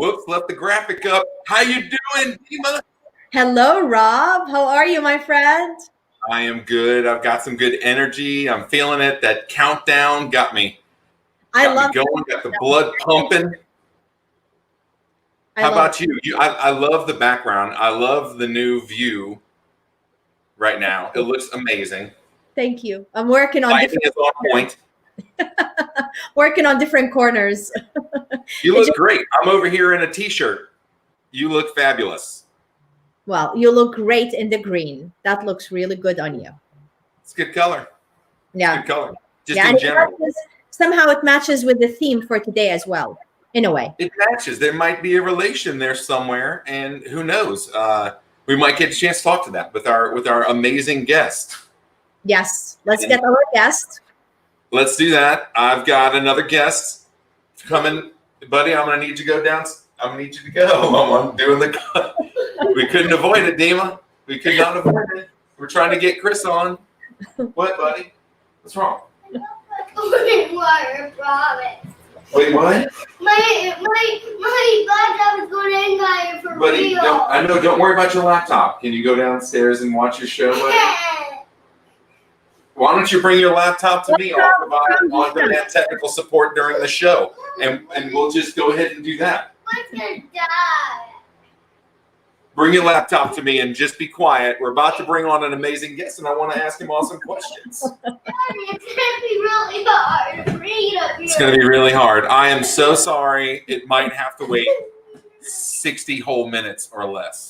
Whoops, left the graphic up. How you doing, Dima? Hello, Rob. How are you, my friend? I am good. I've got some good energy. I'm feeling it. That countdown got me. Got me going. Got the blood pumping. How about you? I love the background. I love the new view right now. It looks amazing. Thank you. I'm working on lighting is on point. Working on different corners. You look great. I'm over here in a t-shirt. You look fabulous. Well, you look great in the green. That looks really good on you. It's good color. Yeah. It's good color. Just in general. Somehow it matches with the theme for today as well, in a way. It matches. There might be a relation there somewhere, and who knows? We might get a chance to talk to that with our amazing guest. Yes. Let's get our guest. Let's do that. I've got another guest coming. Buddy, I'm going to need you to go down. I'm going to need you to go. I'm doing the... We couldn't avoid it, Dima. We could not avoid it. We're trying to get Chris on. What, buddy? What's wrong? Wait, what? Wait, what? My laptop is going in there for buddy, real. Don't worry about your laptop. Can you go downstairs and watch your show, buddy? Why don't you bring your laptop to me? I'll provide on-demand technical support during the show, and we'll just go ahead and do that. What's gonna die? Bring your laptop to me and just be quiet. We're about to bring on an amazing guest, and I want to ask him awesome questions. Daddy, it's gonna be really hard to read up here. It's going to be really hard. I am so sorry. It might have to wait 60 whole minutes or less.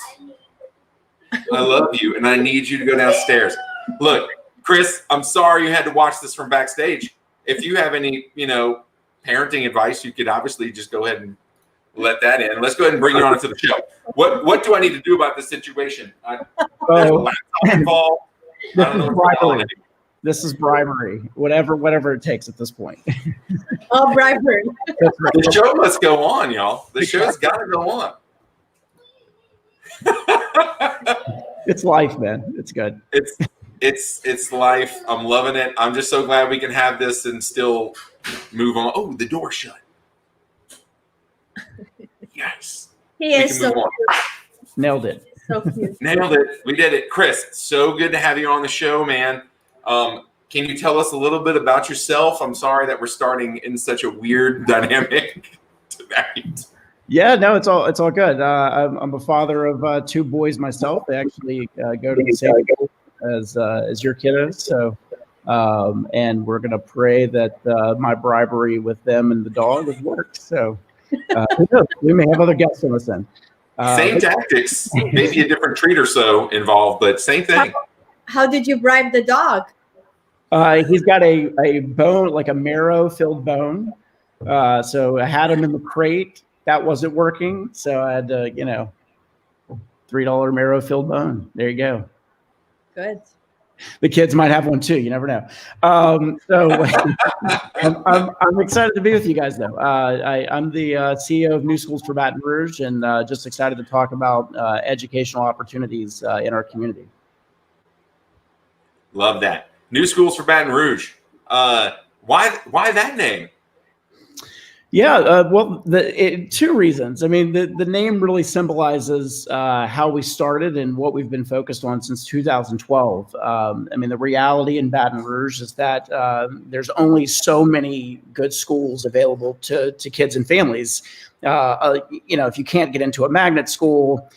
I love you, and I need you to go downstairs. Look, Chris, I'm sorry you had to watch this from backstage. If you have any, parenting advice, you could obviously just go ahead and let that in. Let's go ahead and bring you on to the show. What do I need to do about this situation? There's a laptop involved. I don't know what to call it. This is bribery. Whatever it takes at this point. Oh, bribery. The show must go on, y'all. The show's got to go on. It's life, man. It's good. It's life. I'm loving it. I'm just so glad we can have this and still move on. Oh, the door shut. Yes. He is so cute. Nailed it. So cute. Nailed it. We did it. Chris, so good to have you on the show, man. Can you tell us a little bit about yourself? I'm sorry that we're starting in such a weird dynamic tonight. Yeah, no, it's all good. I'm a father of two boys myself. They actually go to the same school as your kiddos. So, and we're gonna pray that my bribery with them and the dog has worked. So, who knows? We may have other guests on this end. Same tactics, maybe a different treat or so involved, but same thing. How did you bribe the dog? He's got a bone, like a marrow-filled bone. So I had him in the crate. That wasn't working. So I had to, $3 marrow-filled bone. There you go. Good. The kids might have one too. You never know. So I'm excited to be with you guys, though. I'm the CEO of New Schools for Baton Rouge, and just excited to talk about educational opportunities in our community. Love that. New Schools for Baton Rouge. Why that name? Yeah, well, two reasons. I mean, the name really symbolizes how we started and what we've been focused on since 2012. I mean, the reality in Baton Rouge is that there's only so many good schools available to kids and families. If you can't get into a magnet school,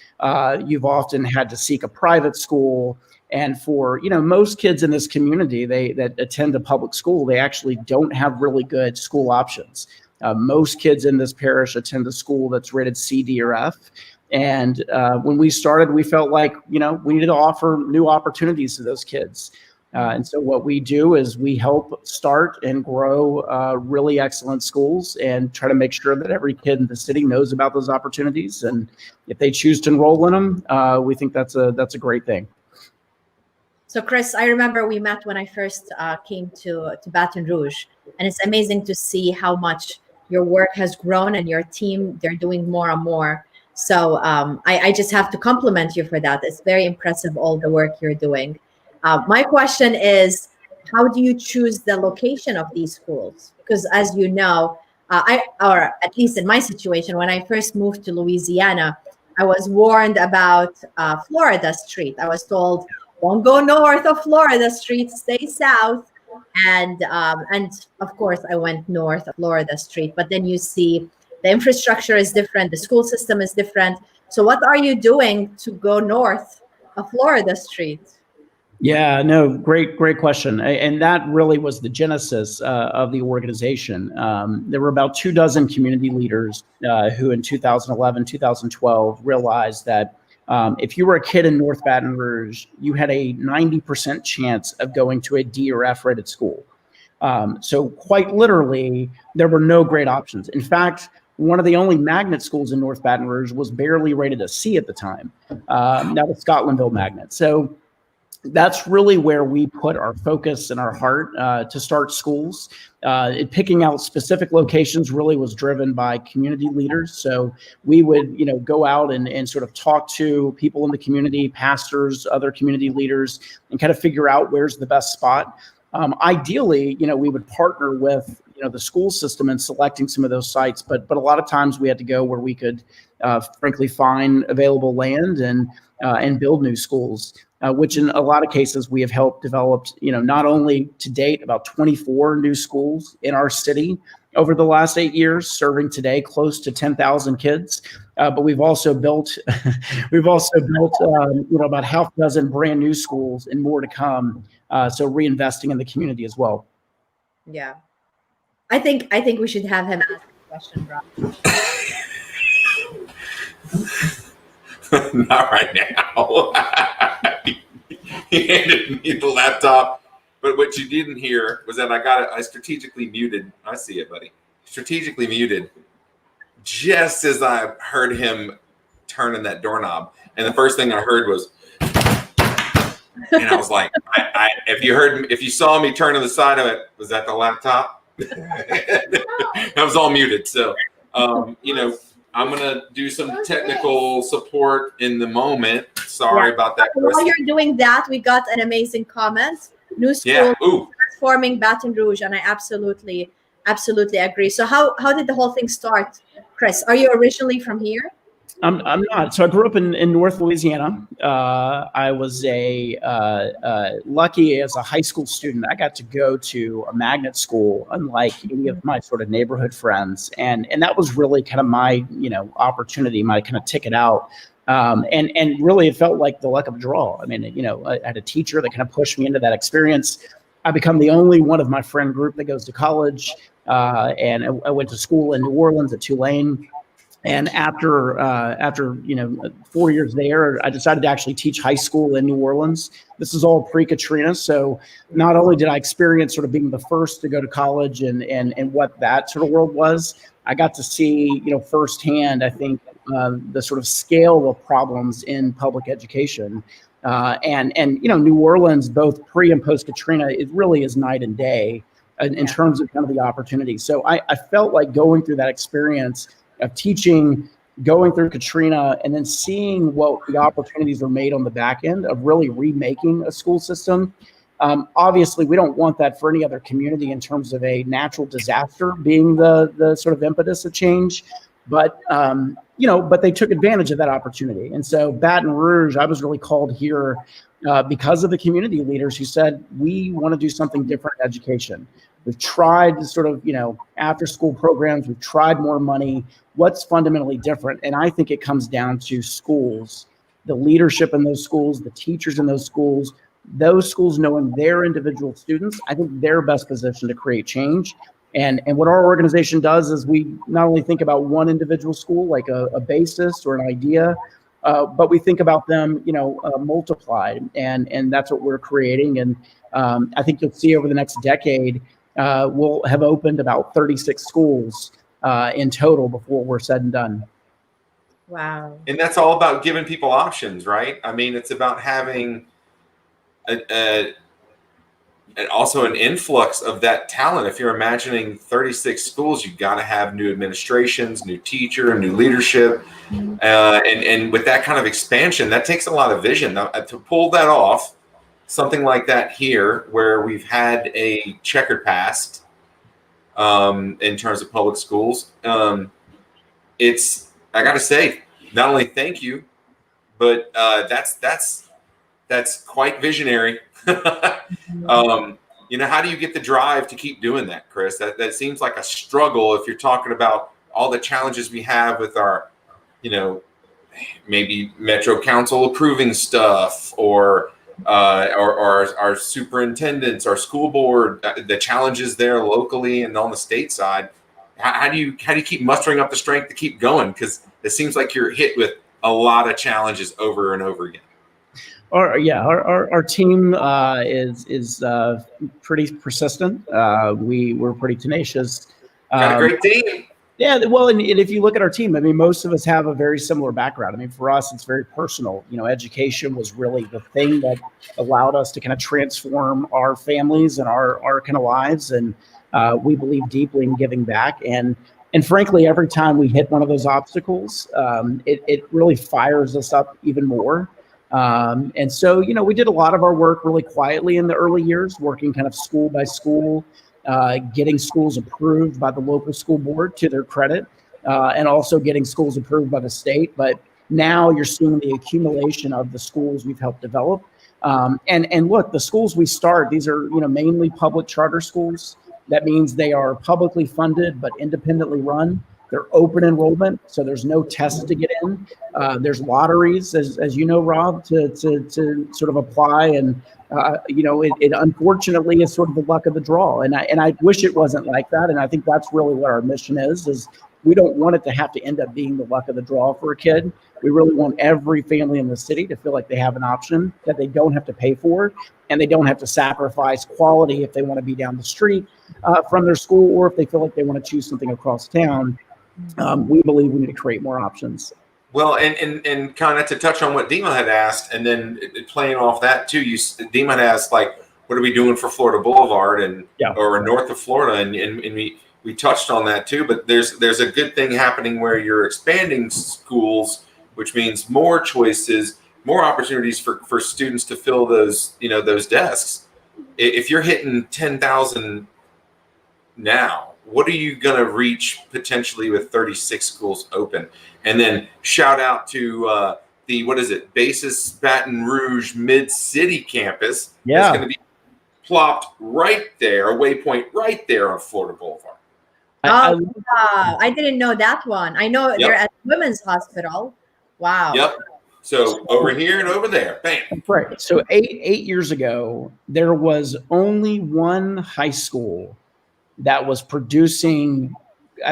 you've often had to seek a private school. And for most kids in this community, that attend a public school, they actually don't have really good school options. Most kids in this parish attend a school that's rated C, D, or F. And when we started, we felt like, we needed to offer new opportunities to those kids. And so what we do is we help start and grow really excellent schools and try to make sure that every kid in the city knows about those opportunities. And if they choose to enroll in them, we think that's a great thing. So, Chris, I remember we met when I first came to Baton Rouge, and it's amazing to see how much your work has grown and your team, they're doing more and more. So I just have to compliment you for that. It's very impressive, all the work you're doing. My question is, how do you choose the location of these schools? Because as you know, or at least in my situation, when I first moved to Louisiana, I was warned about Florida Street. I was told, don't go north of Florida Street, stay south. And of course, I went north of Florida Street. But then you see the infrastructure is different, the school system is different. So what are you doing to go north of Florida Street? Yeah, no, great question. And that really was the genesis of the organization. There were about 24 community leaders who in 2011, 2012 realized that if you were a kid in North Baton Rouge, you had a 90% chance of going to a D or F rated school. So quite literally, there were no great options. In fact, one of the only magnet schools in North Baton Rouge was barely rated a C at the time. That was Scotlandville Magnet. So that's really where we put our focus and our heart to start schools. Picking out specific locations really was driven by community leaders. So we would, go out and sort of talk to people in the community, pastors, other community leaders, and kind of figure out where's the best spot. Ideally, we would partner with, the school system in selecting some of those sites, but a lot of times we had to go where we could, frankly, find available land and build new schools. Which in a lot of cases we have helped develop, not only to date about 24 new schools in our city over the last 8 years, serving today close to 10,000 kids. But we've also built, about half a dozen brand new schools and more to come. So reinvesting in the community as well. Yeah, I think we should have him ask a question, Rob. Not right now. He handed me the laptop, but what you didn't hear was that I strategically muted. I see it, buddy. Strategically muted just as I heard him turning that doorknob. And the first thing I heard was, and I was like, if you saw me turn to the side of it, was that the laptop? That was all muted. So, I'm going to do some technical support in the moment. Sorry about that. While you're doing that, we got an amazing comment. New school transforming Baton Rouge, and I absolutely agree. So how did the whole thing start, Chris? Are you originally from here? I'm not. So I grew up in North Louisiana. I was lucky as a high school student. I got to go to a magnet school, unlike any of my sort of neighborhood friends, and that was really kind of my opportunity, my kind of ticket out. And really, it felt like the luck of a draw. I mean, I had a teacher that kind of pushed me into that experience. I become the only one of my friend group that goes to college, and I went to school in New Orleans at Tulane. And after 4 years there, I decided to actually teach high school in New Orleans. This is all pre-Katrina. So not only did I experience sort of being the first to go to college and what that sort of world was, I got to see, firsthand, I think, the sort of scale of problems in public education. And New Orleans, both pre and post Katrina, it really is night and day in terms of kind of the opportunity. So I felt like going through that experience of teaching, going through Katrina, and then seeing what the opportunities are made on the back end of really remaking a school system. Obviously, we don't want that for any other community in terms of a natural disaster being the sort of impetus of change. But they took advantage of that opportunity. And so Baton Rouge, I was really called here because of the community leaders who said, we want to do something different in education. We've tried sort of, after school programs. We've tried more money. What's fundamentally different? And I think it comes down to schools, the leadership in those schools, the teachers in those schools knowing their individual students. I think they're best positioned to create change. And what our organization does is we not only think about one individual school, like a basis or an idea, but we think about them, multiplied. And that's what we're creating. And I think you'll see over the next decade, we'll have opened about 36 schools in total before we're said and done. Wow. And that's all about giving people options, right? I mean, it's about having also an influx of that talent. If you're imagining 36 schools, you've got to have new administrations, new teacher, new leadership. And with that kind of expansion, that takes a lot of vision. Now, to pull that off, something like that here, where we've had a checkered past, in terms of public schools. I got to say, not only thank you, but that's quite visionary. How do you get the drive to keep doing that, Chris? That seems like a struggle if you're talking about all the challenges we have with our, maybe Metro Council approving stuff, or our superintendents, our school board, the challenges there locally and on the state side. How do you keep mustering up the strength to keep going? Because it seems like you're hit with a lot of challenges over and over again. Our team is pretty persistent. We're pretty tenacious. Got a great team. Yeah, well, and if you look at our team, I mean, most of us have a very similar background. I mean, for us, it's very personal. Education was really the thing that allowed us to kind of transform our families and our kind of lives, and we believe deeply in giving back. And frankly, every time we hit one of those obstacles, it really fires us up even more. And so, we did a lot of our work really quietly in the early years, working kind of school by school, getting schools approved by the local school board, to their credit, and also getting schools approved by the state. But now you're seeing the accumulation of the schools we've helped develop. And look, the schools we start, these are, mainly public charter schools. That means they are publicly funded, but independently run. They're open enrollment, so there's no test to get in. There's lotteries, as you know, Rob, to sort of apply, and it unfortunately is sort of the luck of the draw. And I wish it wasn't like that. And I think that's really what our mission is we don't want it to have to end up being the luck of the draw for a kid. We really want every family in the city to feel like they have an option that they don't have to pay for, and they don't have to sacrifice quality if they want to be down the street from their school, or if they feel like they want to choose something across town. We believe we need to create more options. Well, and kind of to touch on what Dima had asked, and then playing off that too, Dima had asked, like, what are we doing for Florida Boulevard or north of Florida, and we touched on that too. But there's a good thing happening where you're expanding schools, which means more choices, more opportunities for students to fill those desks. If you're hitting 10,000 now, what are you going to reach potentially with 36 schools open? And then shout out to the Basis Baton Rouge Mid-City campus. Yeah. That's going to be plopped right there, a waypoint right there on Florida Boulevard. I didn't know that one. I know they're at Women's Hospital. Wow. Yep. So over here and over there, bam. Right. So eight years ago, there was only one high school that was producing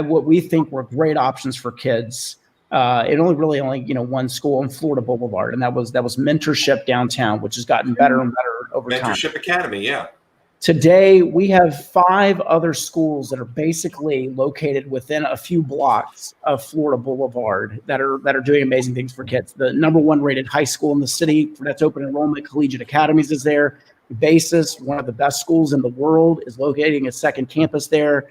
what we think were great options for kids. It only one school on Florida Boulevard, and that was Mentorship downtown, which has gotten better and better over time. Mentorship Academy, yeah. Today, we have 5 other schools that are basically located within a few blocks of Florida Boulevard that are doing amazing things for kids. The number 1 rated high school in the city that's open enrollment, Collegiate Academies, is there. Basis, one of the best schools in the world, is locating a second campus there.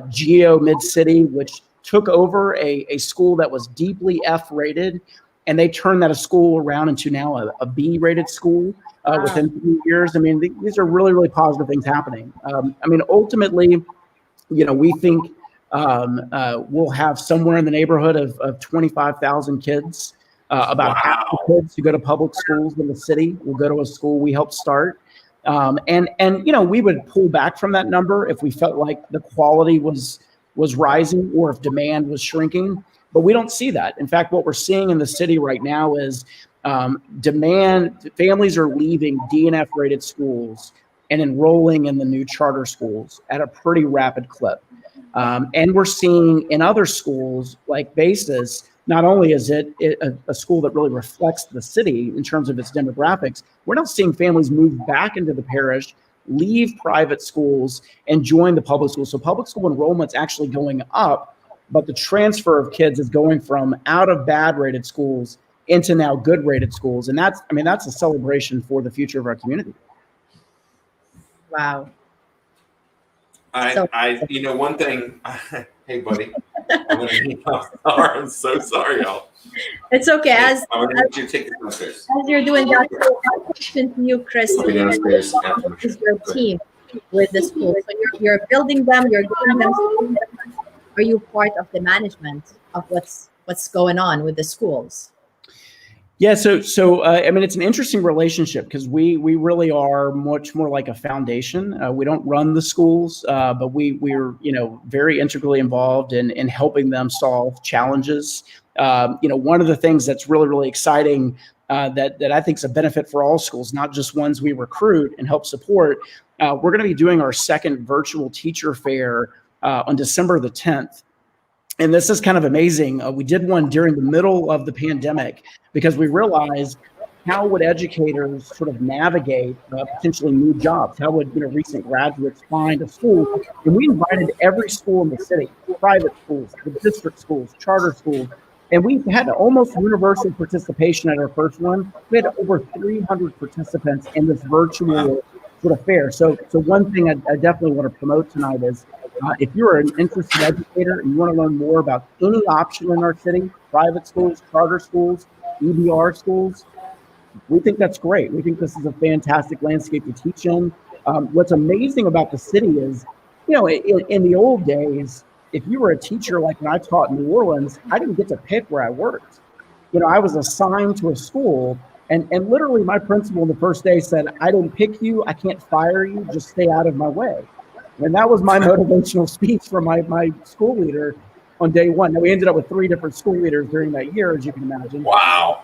Geo Mid-City, which took over a school that was deeply F-rated, and they turned that school around into now a B-rated school within 3 years. I mean, these are really, really positive things happening. Ultimately, we think we'll have somewhere in the neighborhood of 25,000 kids. About half the kids who go to public schools in the city will go to a school we helped start. And we would pull back from that number if we felt like the quality was rising or if demand was shrinking, but we don't see that. In fact, what we're seeing in the city right now is families are leaving DNF rated schools and enrolling in the new charter schools at a pretty rapid clip. And we're seeing in other schools like Basis, not only is it a school that really reflects the city in terms of its demographics, we're now seeing families move back into the parish, leave private schools, and join the public schools. So public school enrollment's actually going up, but the transfer of kids is going from out of bad rated schools into now good rated schools. And that's a celebration for the future of our community. Wow. One thing, hey buddy, I'm so sorry, y'all. It's okay. As you take this downstairs. As you're doing that, question to you, Chris, Downstairs is your team. with the school? So you're building them, you're giving them. Are you part of the management of what's going on with the schools? Yeah, so I mean, it's an interesting relationship because we really are much more like a foundation. We don't run the schools, but we're very integrally involved in helping them solve challenges. One of the things that's really exciting that I think is a benefit for all schools, not just ones we recruit and help support. We're going to be doing our second virtual teacher fair on December the 10th. And this is kind of amazing. We did one during the middle of the pandemic because we realized how would educators sort of navigate potentially new jobs? How would recent graduates find a school? And we invited every school in the city, private schools, the district schools, charter schools, and we had almost universal participation at our first one. We had over 300 participants in this virtual sort of fair. So one thing I definitely want to promote tonight is if you're an interested educator and you want to learn more about any option in our city, private schools, charter schools, EBR schools, we think that's great. We think this is a fantastic landscape to teach in. What's amazing about the city is, in the old days, if you were a teacher, like when I taught in New Orleans, I didn't get to pick where I worked. I was assigned to a school, and literally my principal the first day said, I didn't pick you, I can't fire you, just stay out of my way. And that was my motivational speech from my school leader on day one. Now, we ended up with 3 different school leaders during that year, as you can imagine. Wow.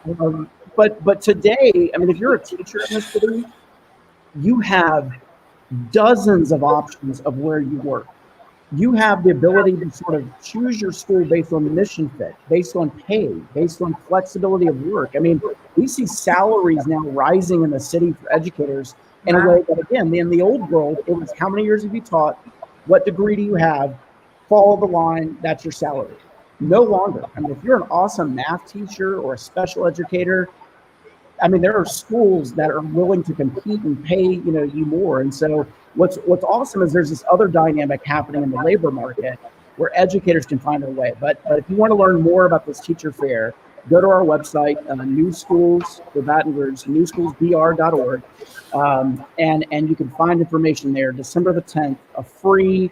But today, I mean, if you're a teacher in this city, you have dozens of options of where you work. You have the ability to sort of choose your school based on mission fit, based on pay, based on flexibility of work. I mean, we see salaries now rising in the city for educators in a way that, again, in the old world, it was how many years have you taught? What degree do you have? Follow the line, that's your salary. No longer. I mean, if you're an awesome math teacher or a special educator, I mean, there are schools that are willing to compete and pay, you more. And so what's awesome is there's this other dynamic happening in the labor market where educators can find their way. But if you want to learn more about this teacher fair, go to our website, New Schools for Baton Rouge, newschoolsbr.org, and you can find information there. December the 10th, a free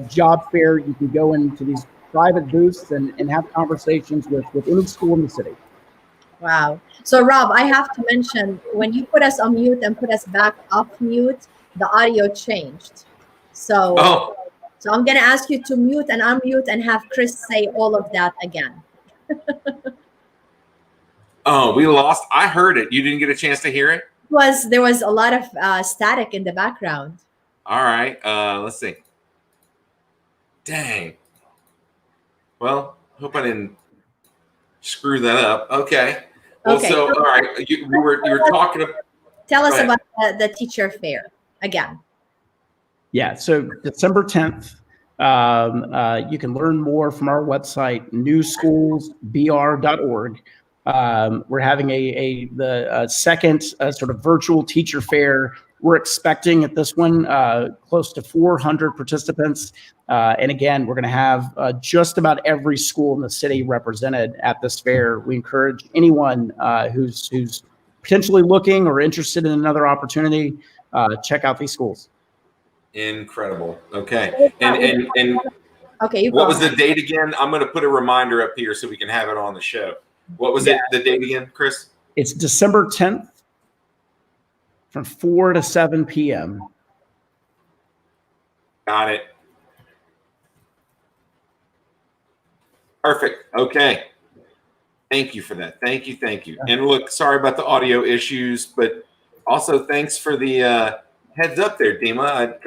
job fair. You can go into these private booths and have conversations with any school in the city. Wow. So Rob, I have to mention, when you put us on mute and put us back off mute, the audio changed. So I'm going to ask you to mute and unmute and have Chris say all of that again. Oh, we lost. I heard it. You didn't get a chance to hear it? There was a lot of static in the background. All right. Let's see. Dang. Well, hope I didn't screw that up. Okay. Well, Okay. so all right, you were talking about. Tell us about the teacher fair again. Yeah. So December 10th, you can learn more from our website, newschoolsbr.org. We're having the second sort of virtual teacher fair. We're expecting at this one close to 400 participants. And again, we're going to have just about every school in the city represented at this fair. We encourage anyone who's potentially looking or interested in another opportunity, check out these schools. Incredible. Okay. And okay. What was the date again? I'm going to put a reminder up here so we can have it on the show. What was it? The date again, Chris? It's December 10th from 4 to 7 p.m. Got it. Perfect. Okay. Thank you for that. Thank you. And look, sorry about the audio issues, but also thanks for the heads up there, Dima.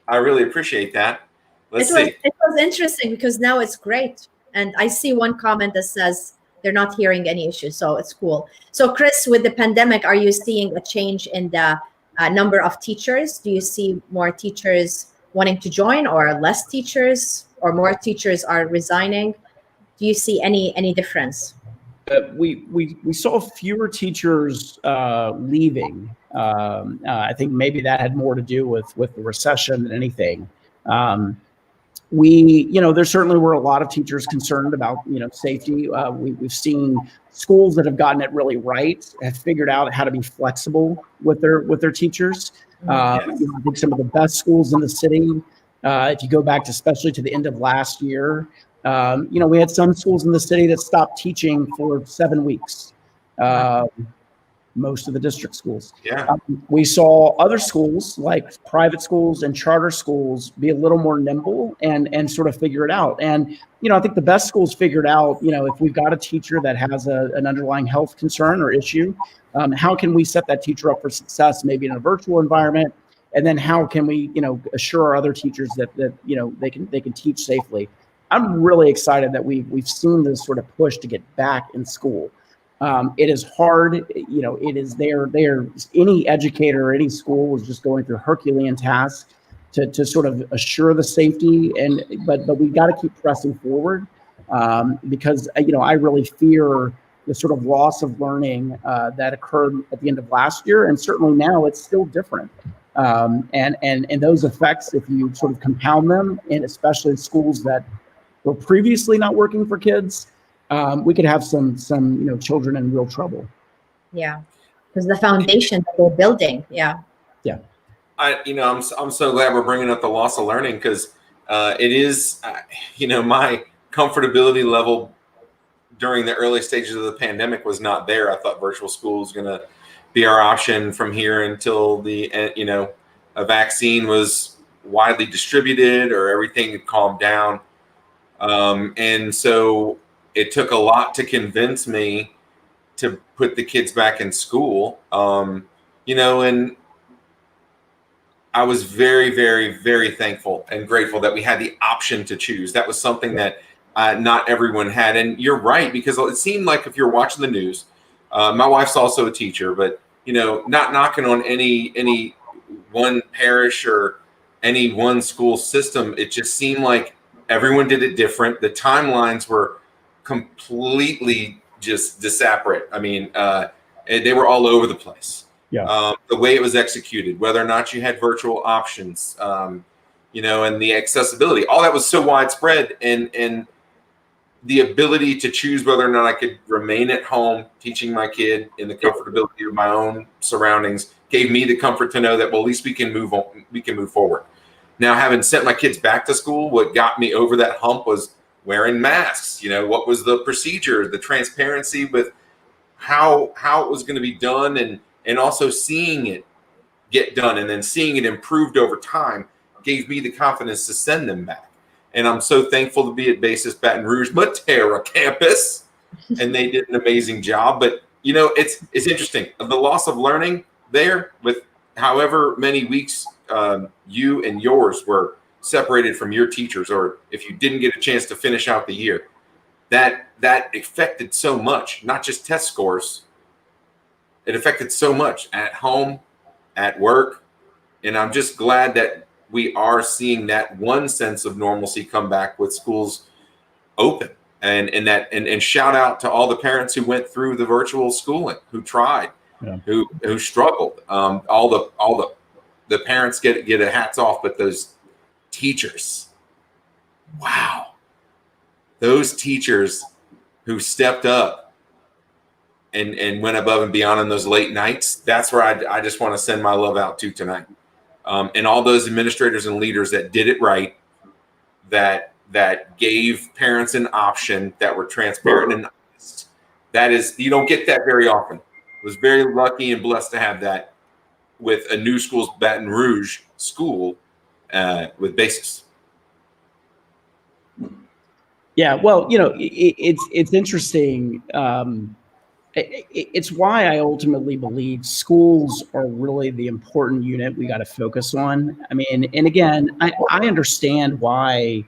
I really appreciate that. Let's see. It was interesting because now it's great. And I see one comment that says they're not hearing any issues. So it's cool. So Chris, with the pandemic, are you seeing a change in the number of teachers? Do you see more teachers wanting to join or less teachers or more teachers are resigning? Do you see any difference? We saw fewer teachers leaving. I think maybe that had more to do with the recession than anything. There certainly were a lot of teachers concerned about, safety. We've seen schools that have gotten it really right, have figured out how to be flexible with their teachers. Yes. I think some of the best schools in the city, if you go back to especially to the end of last year, we had some schools in the city that stopped teaching for 7 weeks. Most of the district schools. Yeah. We saw other schools like private schools and charter schools be a little more nimble and sort of figure it out. And, I think the best schools figured out, if we've got a teacher that has an underlying health concern or issue, how can we set that teacher up for success, maybe in a virtual environment? And then how can we, assure our other teachers that they can teach safely? I'm really excited that we've seen this sort of push to get back in school. It is hard, it is there. Any educator or any school is just going through Herculean tasks to sort of assure the safety. But we got to keep pressing forward because, I really fear the sort of loss of learning that occurred at the end of last year. And certainly now it's still different. And those effects, if you sort of compound them, and especially in schools that were previously not working for kids, we could have some children in real trouble. Yeah, because the foundation that we're building. Yeah. I'm so glad we're bringing up the loss of learning because it is, my comfortability level during the early stages of the pandemic was not there. I thought virtual school was going to be our option from here until a vaccine was widely distributed or everything had calmed down. And so it took a lot to convince me to put the kids back in school. And I was very, very, very thankful and grateful that we had the option to choose. That was something that not everyone had. And you're right, because it seemed like if you're watching the news, my wife's also a teacher, but, not knocking on any one parish or any one school system. It just seemed like everyone did it different. The timelines were completely just disparate. I mean, they were all over the place. Yeah. The way it was executed, whether or not you had virtual options, and the accessibility, all that was so widespread, and the ability to choose whether or not I could remain at home teaching my kid in the comfortability of my own surroundings gave me the comfort to know that, well, at least we can move on, we can move forward. Now, having sent my kids back to school, what got me over that hump was wearing masks. What was the procedure, the transparency with how it was going to be done, and also seeing it get done and then seeing it improved over time gave me the confidence to send them back. And I'm so thankful to be at Basis Baton Rouge Matera campus, and they did an amazing job. But it's interesting, the loss of learning there with however many weeks you and yours were separated from your teachers, or if you didn't get a chance to finish out the year, that affected so much, not just test scores. It affected so much at home, at work. And I'm just glad that we are seeing that one sense of normalcy come back with schools open. And shout out to all the parents who went through the virtual schooling, who tried, who struggled. All the parents get a hats off, but those teachers, wow, those teachers who stepped up and went above and beyond on those late nights, that's where I just want to send my love out to tonight. And all those administrators and leaders that did it right, that gave parents an option, that were transparent and honest. That is, you don't get that very often. I was very lucky and blessed to have that with a New Schools Baton Rouge school with Basis. Yeah, well, it's interesting. It's why I ultimately believe schools are really the important unit we got to focus on. I mean, and again, I understand why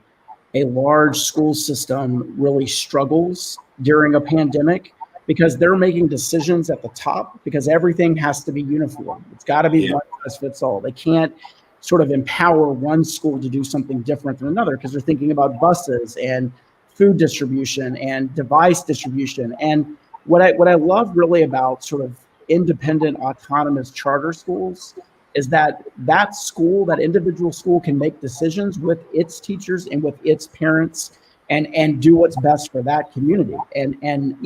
a large school system really struggles during a pandemic, because they're making decisions at the top because everything has to be uniform. It's got to be one size fits all. They can't sort of empower one school to do something different than another because they're thinking about buses and food distribution and device distribution. And what I love really about sort of independent autonomous charter schools is that school, that individual school, can make decisions with its teachers and with its parents and do what's best for that community. And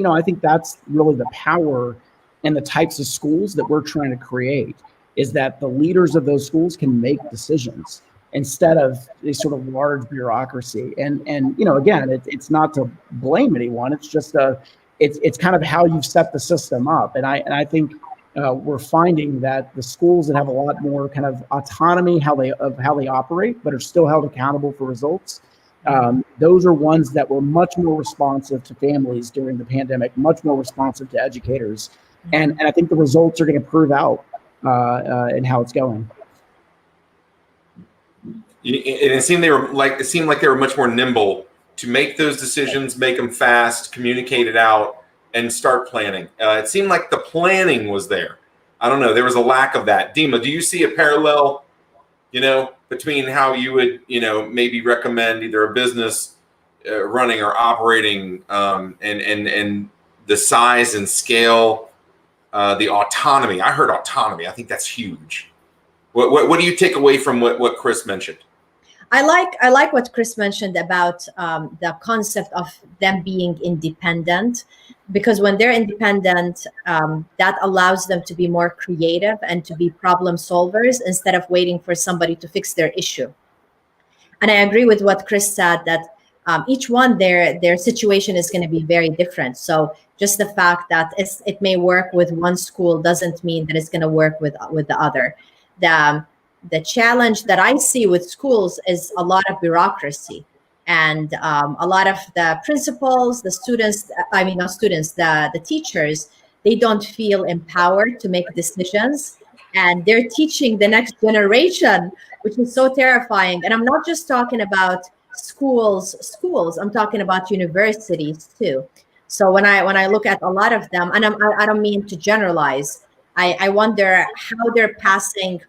I think that's really the power and the types of schools that we're trying to create. is that the leaders of those schools can make decisions instead of a sort of large bureaucracy. And again, it's not to blame anyone. It's just it's kind of how you've set the system up. And I think we're finding that the schools that have a lot more kind of autonomy how they operate, but are still held accountable for results. Those are ones that were much more responsive to families during the pandemic, much more responsive to educators. And I think the results are going to prove out in how it's going. And it seemed like they were much more nimble to make those decisions, make them fast, communicate it out, and start planning. It seemed like the planning was there. I don't know. There was a lack of that. Dima, do you see a parallel, between how you would, maybe recommend either a business running or operating, and the size and scale, the autonomy? I heard autonomy. I think that's huge. What do you take away from what Chris mentioned? I like what Chris mentioned about the concept of them being independent, because when they're independent, that allows them to be more creative and to be problem solvers instead of waiting for somebody to fix their issue. And I agree with what Chris said, that each one, their situation is going to be very different. So just the fact that it may work with one school doesn't mean that it's going to work with the other. The challenge that I see with schools is a lot of bureaucracy, and a lot of the principals, the teachers, they don't feel empowered to make decisions, and they're teaching the next generation, which is so terrifying. And I'm not just talking about schools, I'm talking about universities too. So when I look at a lot of them, and I don't mean to generalize, I wonder how they're passing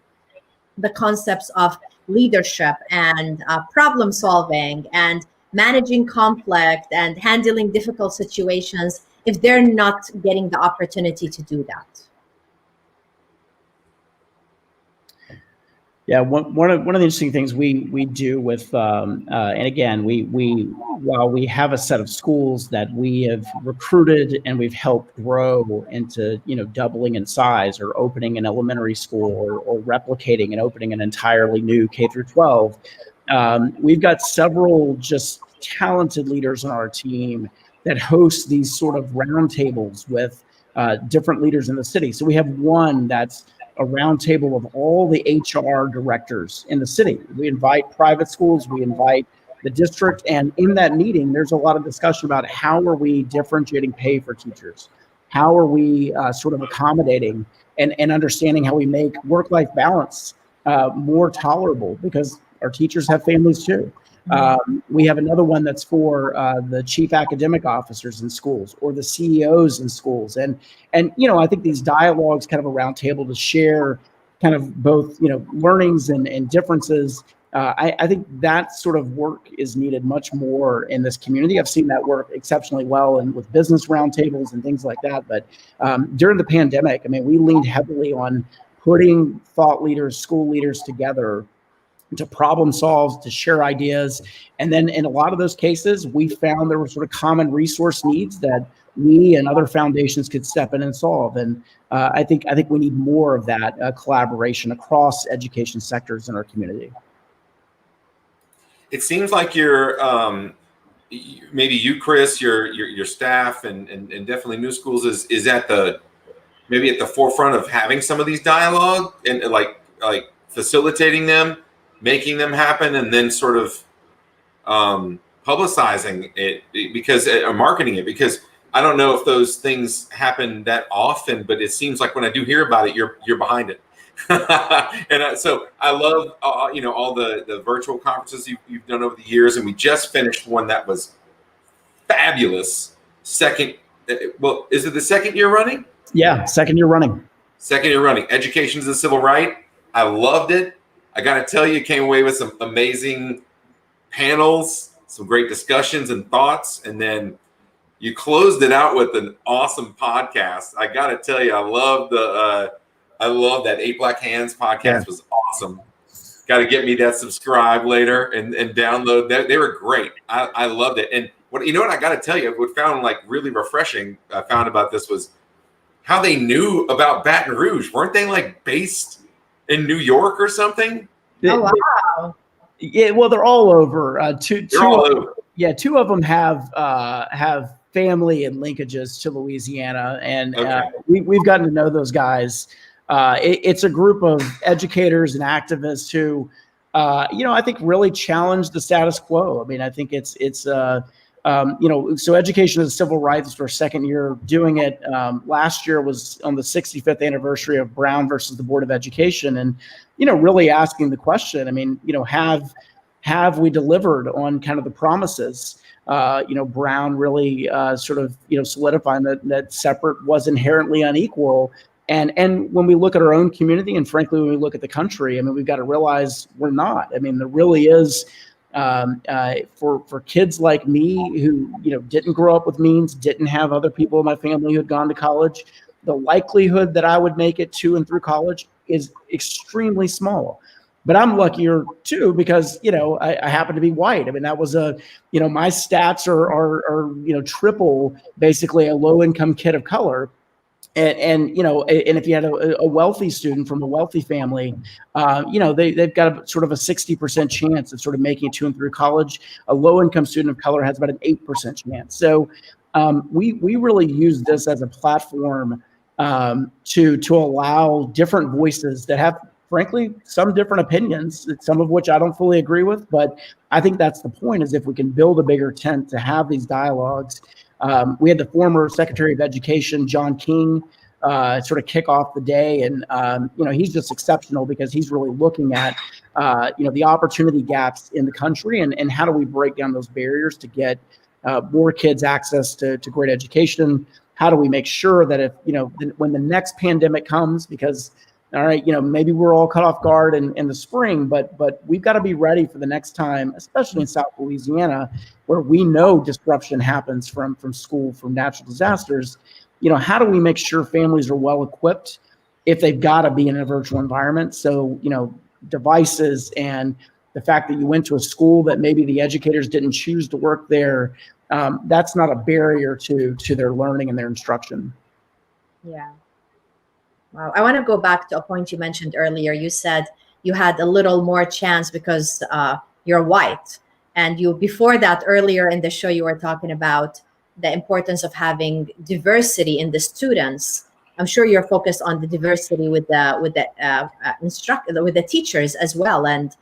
the concepts of leadership and problem solving and managing conflict and handling difficult situations if they're not getting the opportunity to do that. Yeah, one of the interesting things we do with, and again, while we have a set of schools that we have recruited and we've helped grow into doubling in size, or opening an elementary school, or replicating and opening an entirely new K through 12, we've got several just talented leaders on our team that host these sort of roundtables with different leaders in the city. So we have one that's a roundtable of all the HR directors in the city. We invite private schools, we invite the district, and in that meeting, there's a lot of discussion about how are we differentiating pay for teachers? How are we sort of accommodating and understanding how we make work-life balance more tolerable, because our teachers have families too. We have another one that's for the chief academic officers in schools, or the CEOs in schools. And I think these dialogues kind of a round table to share kind of both, learnings and differences. I think that sort of work is needed much more in this community. I've seen that work exceptionally well and with business roundtables and things like that. But during the pandemic, we leaned heavily on putting thought leaders, school leaders together to problem solve, to share ideas. And then in a lot of those cases, we found there were sort of common resource needs that we and other foundations could step in and solve. And I think we need more of that collaboration across education sectors in our community. It seems like you're maybe you, Chris, your staff, and definitely New Schools is at the forefront of having some of these dialogue and like facilitating them, making them happen, and then sort of publicizing it or marketing it, because I don't know if those things happen that often, but it seems like when I do hear about it, you're behind it. And so I love all the virtual conferences you've done over the years, and we just finished one that was fabulous. Is it the second year running? Yeah, second year running. Education is a Civil Right. I loved it. I got to tell you, came away with some amazing panels, some great discussions and thoughts, and then you closed it out with an awesome podcast. I got to tell you, I love that 8 Black Hands podcast. Yeah. Was awesome. Got to get me that subscribe later and download that. They were great. I loved it. And what I got to tell you, what found really refreshing, I found about this was how they knew about Baton Rouge. Weren't they based in New York or something. Oh, wow. Yeah, well, they're all over. They're all over. Yeah, two of them have family and linkages to Louisiana, and Okay. we've gotten to know those guys. It's a group of educators and activists who, I think really challenge the status quo. I mean, I think it's so education is civil rights. It's our second year doing it. Last year was on the 65th anniversary of Brown versus the Board of Education, and really asking the question. I mean, have we delivered on kind of the promises? Brown really solidifying that separate was inherently unequal. And when we look at our own community, and frankly, when we look at the country, I mean, we've got to realize we're not. I mean, there really is for kids like me who didn't grow up with means, didn't have other people in my family who had gone to college. The likelihood that I would make it to and through college is extremely small. But I'm luckier too because I happen to be white. I mean, that was my stats are triple basically a low income kid of color. And if you had a wealthy student from a wealthy family, they've got a sort of a 60% chance of sort of making it to and through college. A low income student of color has about an 8% chance. So we really use this as a platform to allow different voices that have, frankly, some different opinions, some of which I don't fully agree with. But I think that's the point, is if we can build a bigger tent to have these dialogues. We had the former Secretary of Education, John King, sort of kick off the day. And, he's just exceptional because he's really looking at, the opportunity gaps in the country and how do we break down those barriers to get more kids access to great education. How do we make sure that if, when the next pandemic comes, because, all right, maybe we're all caught off guard in the spring, but we've got to be ready for the next time, especially in South Louisiana, where we know disruption happens from school, from natural disasters. How do we make sure families are well equipped if they've got to be in a virtual environment? So, devices and the fact that you went to a school that maybe the educators didn't choose to work there, that's not a barrier to their learning and their instruction. Yeah. Wow. I want to go back to a point you mentioned earlier. You said you had a little more chance because you're white. And before that, earlier in the show, you were talking about the importance of having diversity in the students. I'm sure you're focused on the diversity with the teachers as well, and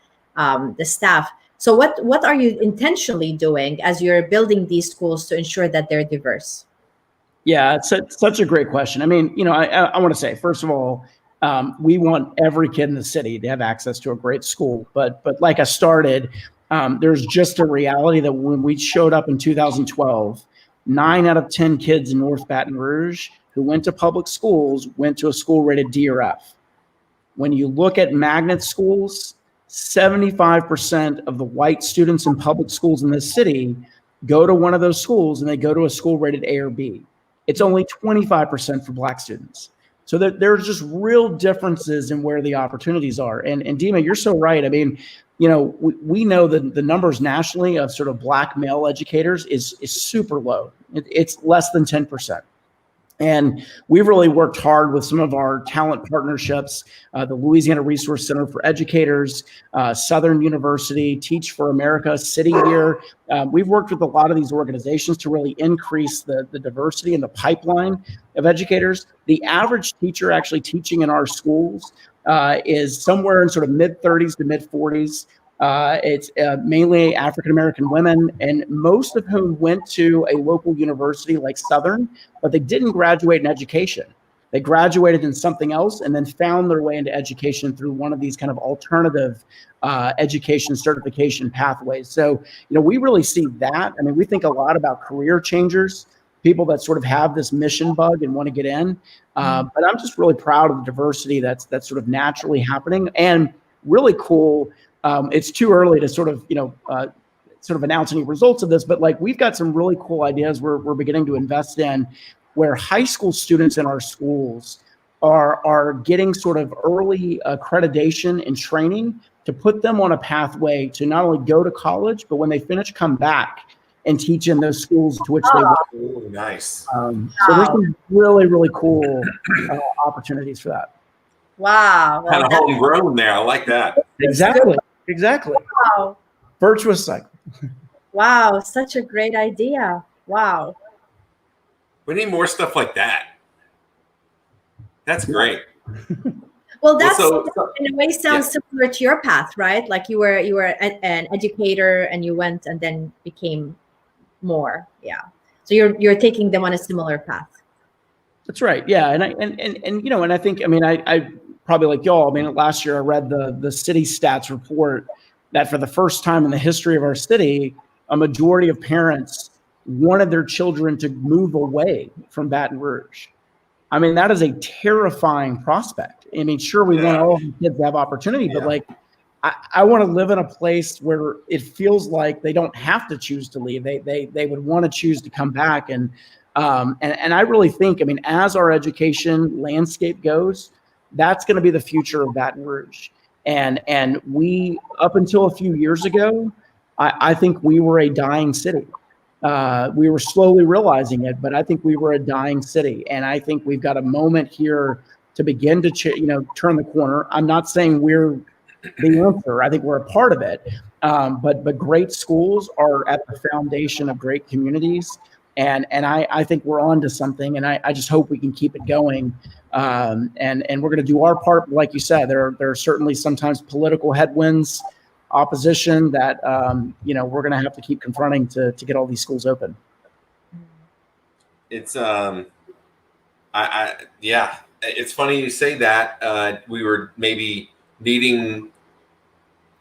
the staff. So what are you intentionally doing as you're building these schools to ensure that they're diverse? Yeah, it's such a great question. I mean, I want to say, first of all, we want every kid in the city to have access to a great school. But like I started, there's just a reality that when we showed up in 2012, 9 out of 10 kids in North Baton Rouge who went to public schools went to a school rated D or F. When you look at magnet schools, 75% of the white students in public schools in this city go to one of those schools and they go to a school rated A or B. It's only 25% for Black students. So there's just real differences in where the opportunities are. And Dima, you're so right. I mean, we know that the numbers nationally of sort of Black male educators is super low. It's less than 10%. And we've really worked hard with some of our talent partnerships, the Louisiana Resource Center for Educators, Southern University, Teach for America, City Year. We've worked with a lot of these organizations to really increase the diversity in the pipeline of educators. The average teacher actually teaching in our schools is somewhere in sort of mid-30s to mid-40s. It's mainly African-American women, and most of whom went to a local university like Southern, but they didn't graduate in education. They graduated in something else and then found their way into education through one of these kind of alternative education certification pathways. So, we really see that. I mean, we think a lot about career changers, people that sort of have this mission bug and want to get in. But I'm just really proud of the diversity that's sort of naturally happening, and really cool. It's too early to sort of announce any results of this, but like we've got some really cool ideas we're beginning to invest in, where high school students in our schools are getting sort of early accreditation and training to put them on a pathway to not only go to college, but when they finish, come back and teach in those schools to which they want. Ooh, nice. So there's some really, really cool opportunities for that. Wow. Well, Kind of homegrown there. I like that. Exactly. wow. Virtuous cycle. Wow. Such a great idea. Wow. We need more stuff like that. That's great. Well, that's so in a way sounds similar to your path, right? Like you were an educator and you went and then became more. Yeah. So you're taking them on a similar path. That's right. Yeah. And I think, I probably like y'all, last year I read the city stats report that for the first time in the history of our city, a majority of parents wanted their children to move away from Baton Rouge. That is a terrifying prospect. Sure, we want all of the kids to have opportunity, but like, I want to live in a place where it feels like they don't have to choose to leave. They would want to choose to come back. And I really think, as our education landscape goes, that's going to be the future of Baton Rouge. And we, up until a few years ago, I think we were a dying city. We were slowly realizing it, but I think we were a dying city. And I think we've got a moment here to begin to turn the corner. I'm not saying we're the answer. I think we're a part of it. But great schools are at the foundation of great communities. And I think we're on to something. And I just hope we can keep it going. And we're going to do our part. Like you said, there are certainly sometimes political headwinds, opposition that we're going to have to keep confronting to get all these schools open. It's it's funny you say that. We were maybe needing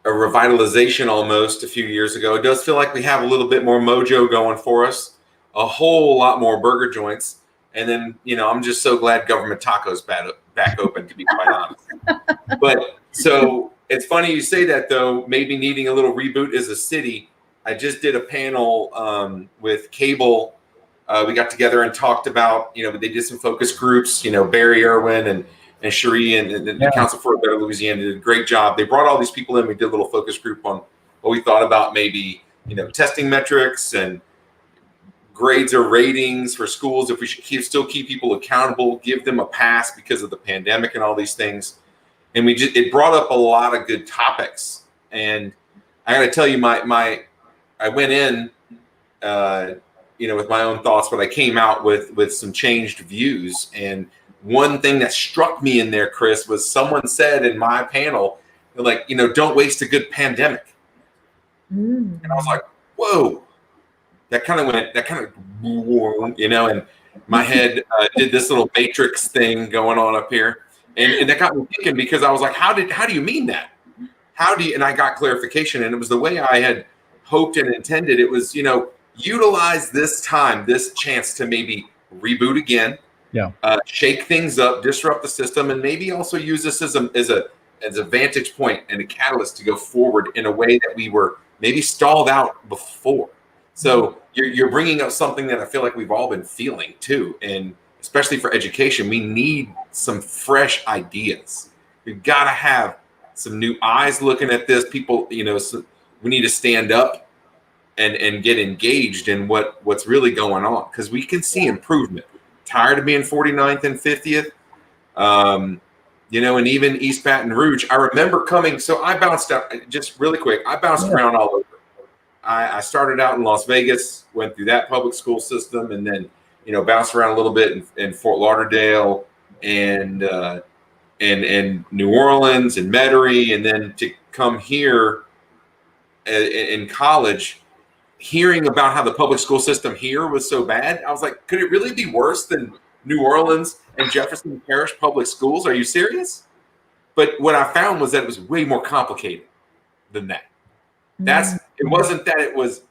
a revitalization almost a few years ago. It does feel like we have a little bit more mojo going for us, a whole lot more burger joints. And then, I'm just so glad government tacos back open, to be quite honest. But so it's funny you say that, though, maybe needing a little reboot as a city. I just did a panel with cable. We got together and talked about, they did some focus groups, Barry Irwin and Cherie and the Council for a Better Louisiana did a great job. They brought all these people in. We did a little focus group on what we thought about maybe, testing metrics and grades or ratings for schools, if we should still keep people accountable, give them a pass because of the pandemic and all these things. And it brought up a lot of good topics. And I got to tell you, I went in, with my own thoughts, but I came out with some changed views. And one thing that struck me in there, Chris, was someone said in my panel, like, don't waste a good pandemic. And I was like, whoa. That kind of, and my head did this little matrix thing going on up here. And that got me thinking, because I was like, how do you mean that? And I got clarification, and it was the way I had hoped and intended. It was, utilize this time, this chance to maybe reboot again, shake things up, disrupt the system, and maybe also use this as a vantage point and a catalyst to go forward in a way that we were maybe stalled out before. So you're bringing up something that I feel like we've all been feeling too. And especially for education, we need some fresh ideas. We've got to have some new eyes looking at this. People, so we need to stand up and get engaged in what's really going on, because we can see improvement. Tired of being 49th and 50th, and even East Baton Rouge. I remember so I bounced out, just really quick, I bounced around all over. I started out in Las Vegas, went through that public school system, and then, bounced around a little bit in Fort Lauderdale and New Orleans and Metairie, and then to come here in college, hearing about how the public school system here was so bad. I was like, could it really be worse than New Orleans and Jefferson Parish public schools? Are you serious? But what I found was that it was way more complicated than that. It wasn't that it was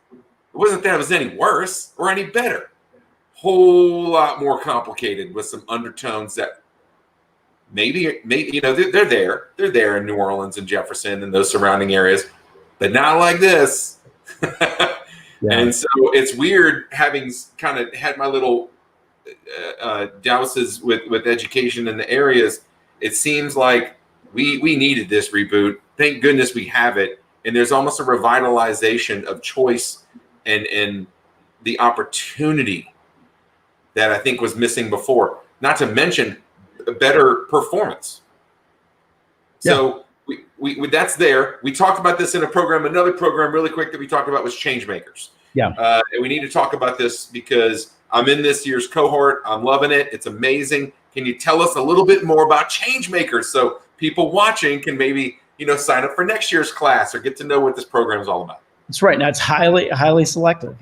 any worse or any better. Whole lot more complicated, with some undertones that maybe they're there in New Orleans and Jefferson and those surrounding areas, but not like this. And so it's weird, having kind of had my little douses with education in the areas. It seems like we needed this reboot. Thank goodness we have it. And there's almost a revitalization of choice and the opportunity that I think was missing before. Not to mention better performance. So that's there. We talked about this in a program. Another program really quick that we talked about was change makers. Yeah. And we need to talk about this because I'm in this year's cohort. I'm loving it. It's amazing. Can you tell us a little bit more about change makers so people watching can maybe, sign up for next year's class or get to know what this program is all about? That's right. Now it's highly selective,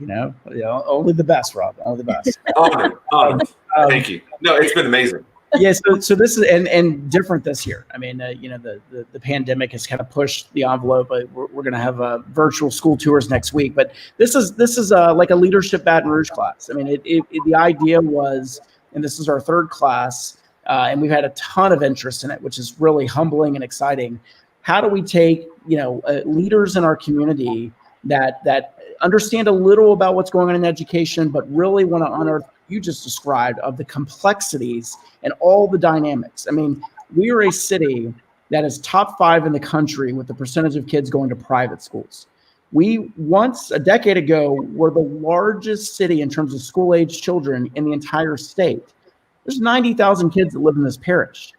only the best, Rob, only the best. Honored. Thank you. No, it's been amazing. Yeah, so this is and different this year. I mean, the pandemic has kind of pushed the envelope. But we're going to have virtual school tours next week. But this is like a leadership Baton Rouge class. I mean, the idea was, and this is our third class, and we've had a ton of interest in it, which is really humbling and exciting. How do we take leaders in our community that understand a little about what's going on in education, but really want to unearth you just described of the complexities and all the dynamics. I mean, we are a city that is top 5 in the country with the percentage of kids going to private schools. We once, a decade ago, were the largest city in terms of school-age children in the entire state. There's 90,000 kids that live in this parish.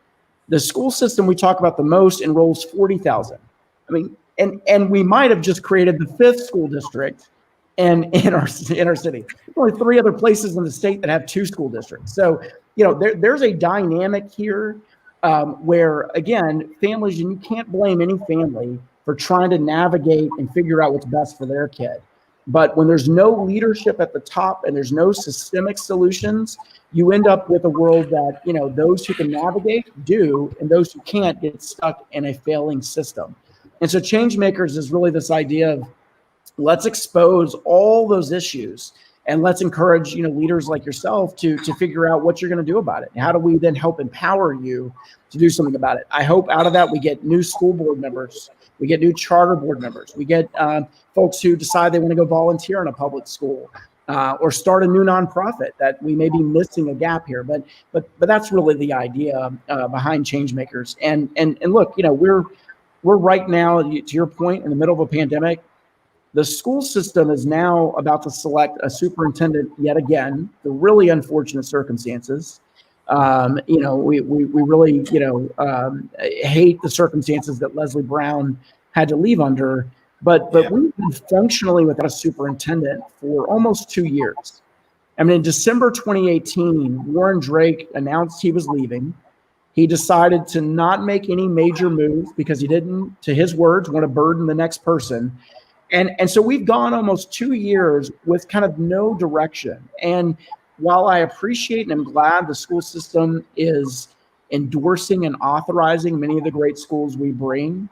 The school system we talk about the most enrolls 40,000. I mean, and we might have just created the 5th school district in our city. There's only 3 other places in the state that have 2 school districts. So, there's a dynamic here where, again, families, and you can't blame any family for trying to navigate and figure out what's best for their kid. But when there's no leadership at the top and there's no systemic solutions, you end up with a world that, those who can navigate do, and those who can't get stuck in a failing system. And so change makers is really this idea of, let's expose all those issues and let's encourage, leaders like yourself to figure out what you're going to do about it. And how do we then help empower you to do something about it? I hope out of that we get new school board members, we get new charter board members, we get folks who decide they want to go volunteer in a public school or start a new nonprofit that we may be missing a gap here. But that's really the idea behind change makers. And look, we're right now, to your point, in the middle of a pandemic. The school system is now about to select a superintendent yet again, the really unfortunate circumstances. We really, hate the circumstances that Leslie Brown had to leave under, but we've been functionally without a superintendent for almost 2 years. I mean, in December 2018, Warren Drake announced he was leaving. He decided to not make any major moves because he didn't, to his words, want to burden the next person. And so we've gone almost 2 years with kind of no direction. And while I appreciate and I'm glad the school system is endorsing and authorizing many of the great schools we bring,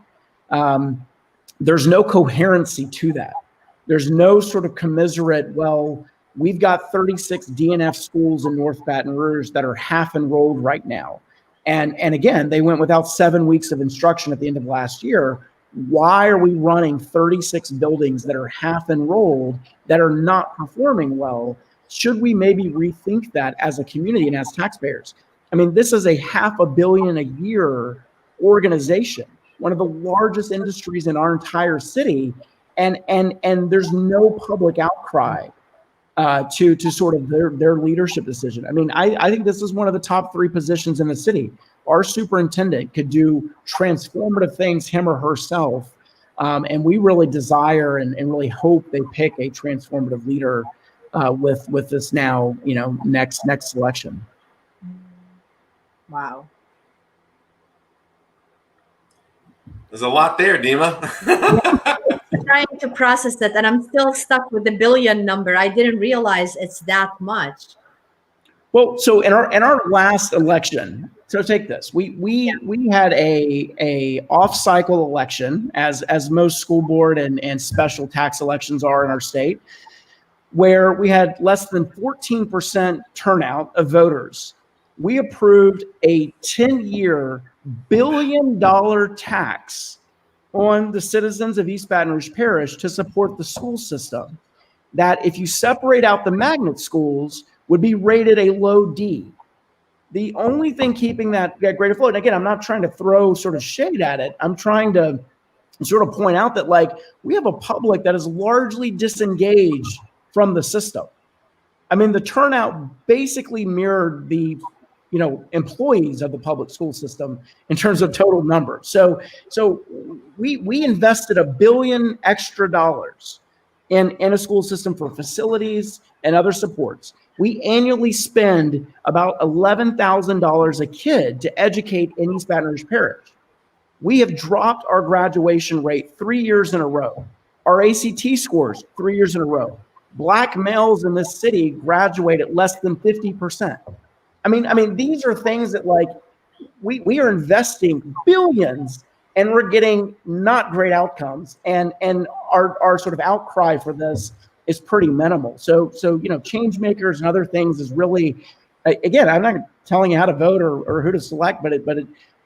there's no coherency to that. There's no sort of commiserate, well, we've got 36 DNF schools in North Baton Rouge that are half enrolled right now. And again, they went without 7 weeks of instruction at the end of last year. Why are we running 36 buildings that are half enrolled that are not performing well? Should we maybe rethink that as a community and as taxpayers? I mean, this is a $500 million a year organization, one of the largest industries in our entire city, and there's no public outcry to sort of their leadership decision. I mean, I think this is one of the top 3 positions in the city. Our superintendent could do transformative things, him or herself, and we really desire and really hope they pick a transformative leader with this now, next selection. Wow. There's a lot there, Dima. I'm trying to process that, and I'm still stuck with the billion number. I didn't realize it's that much. Well, so in our last election, so take this. We had a off-cycle election, as most school board and special tax elections are in our state, where we had less than 14% turnout of voters. We approved a 10-year billion-dollar tax on the citizens of East Baton Rouge Parish to support the school system that, if you separate out the magnet schools, would be rated a low D. The only thing keeping that grade afloat, and again, I'm not trying to throw sort of shade at it. I'm trying to sort of point out that, like, we have a public that is largely disengaged from the system. I mean, the turnout basically mirrored the employees of the public school system in terms of total number. So we invested $1 billion extra in a school system for facilities and other supports. We annually spend about $11,000 a kid to educate in East Baton Rouge Parish. We have dropped our graduation rate 3 years in a row. Our ACT scores 3 years in a row. Black males in this city graduate at less than 50%. I mean, these are things that like we are investing billions and we're getting not great outcomes. And our sort of outcry for this is pretty minimal. So change makers and other things is really, again, I'm not telling you how to vote or who to select, but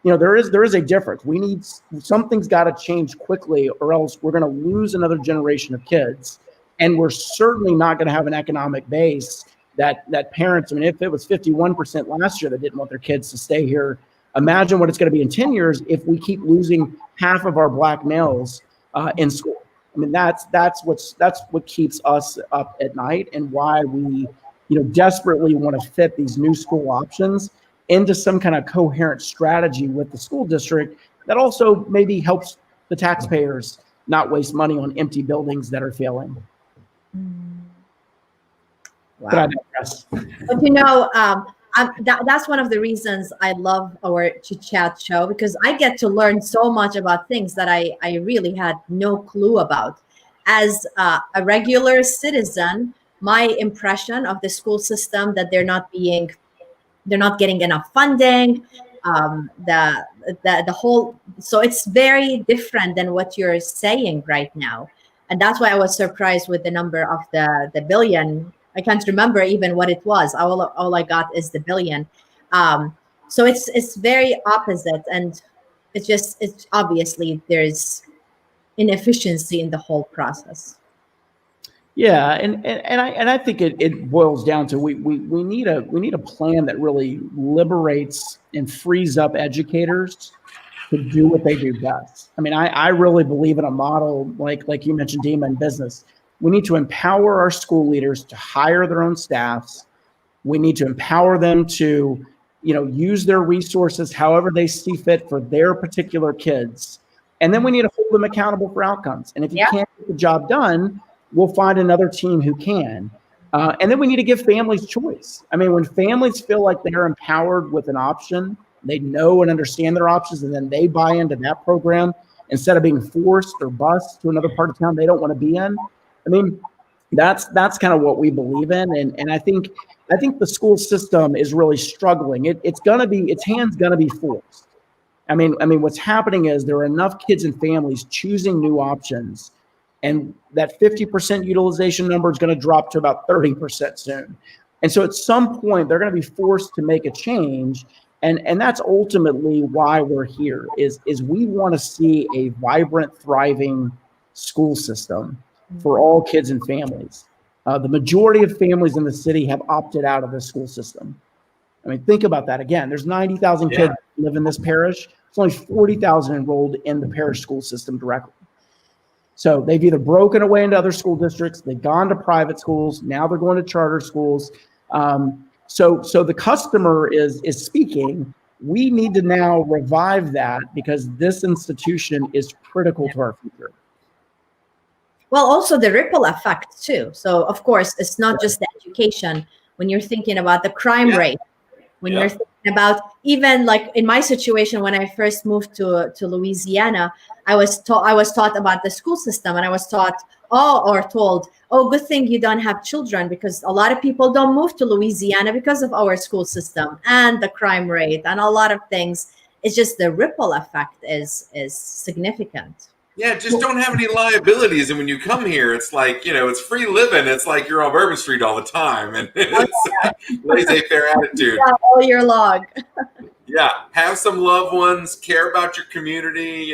there is a difference. Something's got to change quickly, or else we're going to lose another generation of kids, and we're certainly not going to have an economic base that parents. I mean, if it was 51% last year that didn't want their kids to stay here, imagine what it's going to be in 10 years if we keep losing half of our black males in school. I mean, that's what keeps us up at night, and why we desperately want to fit these new school options into some kind of coherent strategy with the school district that also maybe helps the taxpayers not waste money on empty buildings that are failing. Wow. But I digress. But that's one of the reasons I love our Chit Chat show, because I get to learn so much about things that I really had no clue about. As a regular citizen, my impression of the school system, that they're not getting enough funding, the whole, so it's very different than what you're saying right now. And that's why I was surprised with the number of the billion. I can't remember even what it was. All I got is the billion. So it's very opposite, and it's obviously there's inefficiency in the whole process. Yeah, and I think it boils down to we need a plan that really liberates and frees up educators to do what they do best. I mean, I really believe in a model like you mentioned, Dima, in business. We need to empower our school leaders to hire their own staffs. We need to empower them to, use their resources however they see fit for their particular kids. And then we need to hold them accountable for outcomes. And if you can't get the job done, we'll find another team who can. And then we need to give families choice. I mean, when families feel like they're empowered with an option, they know and understand their options, and then they buy into that program instead of being forced or bused to another part of town they don't want to be in. I mean, that's kind of what we believe in, and I think the school system is really struggling. Its hands gonna be forced. I mean, what's happening is there are enough kids and families choosing new options, and that 50% utilization number is going to drop to about 30% soon. And so at some point they're going to be forced to make a change, and that's ultimately why we're here. Is we want to see a vibrant, thriving school system for all kids and families. The majority of families in the city have opted out of the school system. I mean, think about that again. There's 90,000 kids that live in this parish. There's only 40,000 enrolled in the parish school system directly. So they've either broken away into other school districts, they've gone to private schools, now they're going to charter schools. So the customer is speaking. We need to now revive that, because this institution is critical to our future. Well, also the ripple effect too. So of course, it's not just the education. When you're thinking about the crime rate, when you're thinking about, even like in my situation, when I first moved to Louisiana, I was taught about the school system, and I was told, oh, good thing you don't have children, because a lot of people don't move to Louisiana because of our school system and the crime rate and a lot of things. It's just the ripple effect is significant. Yeah, just don't have any liabilities. And when you come here, it's like, it's free living. It's like you're on Bourbon Street all the time. And it's laissez-faire attitude. Yeah, all year long. Yeah, have some loved ones, care about your community,